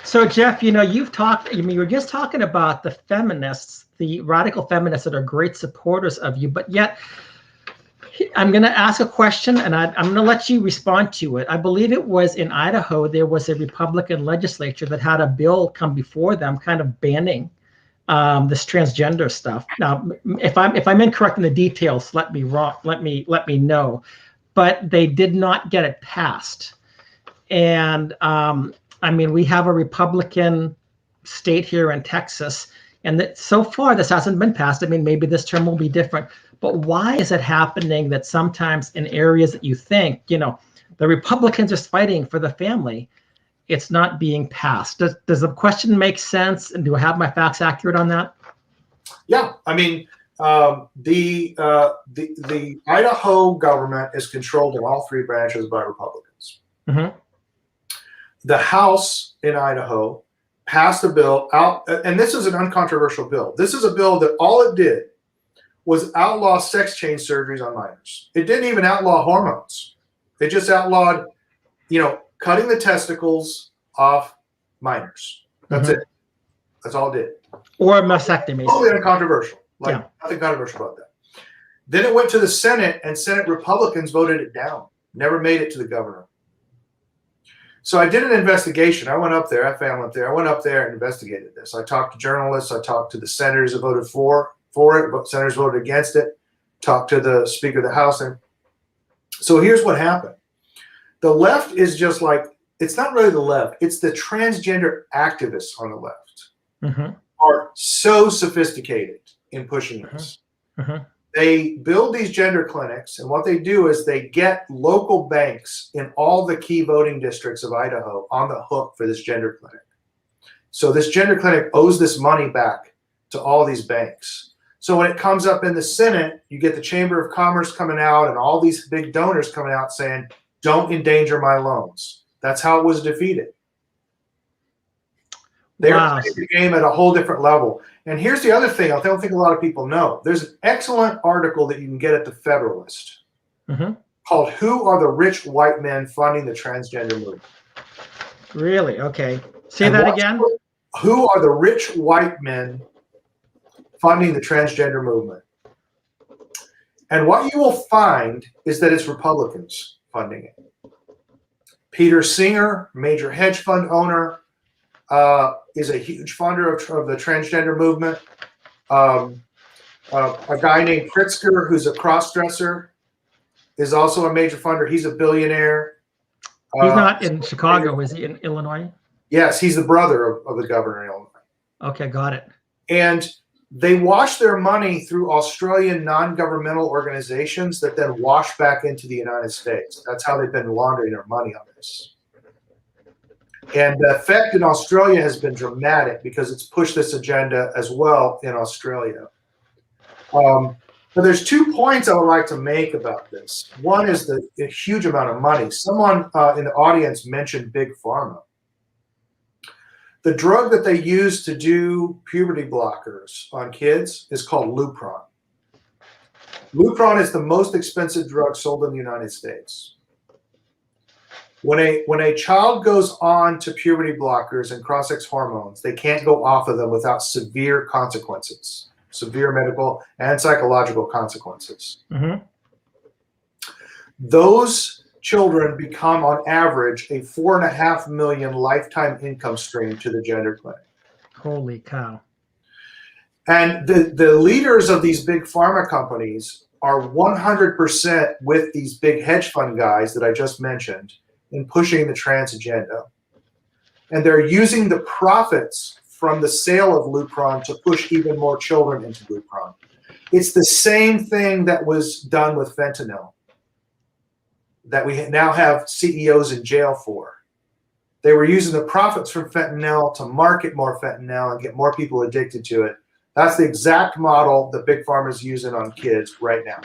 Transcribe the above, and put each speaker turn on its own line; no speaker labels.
So Jeff, you've talked, you were just talking about the feminists, the radical feminists that are great supporters of you, but yet I'm going to ask a question and I'm going to let you respond to it. I believe it was in Idaho, there was a Republican legislature that had a bill come before them kind of banning this transgender stuff. Now, if I'm incorrect in the details, let me know. But they did not get it passed. And we have a Republican state here in Texas, and that so far this hasn't been passed. Maybe this term will be different, but why is it happening that sometimes in areas that you think, the Republicans are fighting for the family, it's not being passed? Does the question make sense? And do I have my facts accurate on that?
Yeah, the Idaho government is controlled in all three branches by Republicans.
Mm-hmm.
The House in Idaho passed a bill out, and this is an uncontroversial bill. This is a bill that all it did was outlaw sex change surgeries on minors. It didn't even outlaw hormones. It just outlawed, cutting the testicles off minors. That's it. That's all it did.
Or mastectomy.
Totally uncontroversial. Nothing controversial about that. Then it went to the Senate, and Senate Republicans voted it down. Never made it to the governor. So I did an investigation. I went up there. I went up there and investigated this. I talked to journalists. I talked to the senators that voted for it, but senators voted against it. Talked to the Speaker of the House. And so here's what happened. The left is just it's not really the left. It's the transgender activists on the left are so sophisticated in pushing this. They build these gender clinics, and what they do is they get local banks in all the key voting districts of Idaho on the hook for this gender clinic. So this gender clinic owes this money back to all these banks. So when it comes up in the Senate, you get the Chamber of Commerce coming out and all these big donors coming out saying, don't endanger my loans. That's how it was defeated. They're playing the game at a whole different level. And here's the other thing I don't think a lot of people know. There's an excellent article that you can get at the Federalist called "Who Are the Rich White Men Funding the Transgender Movement?"
Really? Okay. Say that again.
Who are the rich white men funding the transgender movement? And what you will find is that it's Republicans funding it. Peter Singer, major hedge fund owner, is a huge funder of the transgender movement. A guy named Pritzker, who's a cross-dresser, is also a major funder. He's a billionaire.
He's not in Chicago, is he in Illinois?
Yes, he's the brother of the governor in Illinois.
Okay, got it.
And they wash their money through Australian non-governmental organizations that then wash back into the United States. That's how they've been laundering their money on this. And the effect in Australia has been dramatic because it's pushed this agenda as well in Australia. But there's 2 points I would like to make about this. One is the huge amount of money. Someone in the audience mentioned Big Pharma. The drug that they use to do puberty blockers on kids is called Lupron. Lupron is the most expensive drug sold in the United States. When a child goes on to puberty blockers and cross-sex hormones, they can't go off of them without severe consequences, severe medical and psychological consequences. Those children become, on average, a $4.5 million lifetime income stream to the gender clinic.
Holy cow.
And the leaders of these big pharma companies are 100% with these big hedge fund guys that I just mentioned in pushing the trans agenda. And they're using the profits from the sale of Lupron to push even more children into Lupron. It's the same thing that was done with fentanyl that we now have CEOs in jail for. They were using the profits from fentanyl to market more fentanyl and get more people addicted to it. That's the exact model that Big Pharma is using on kids right now.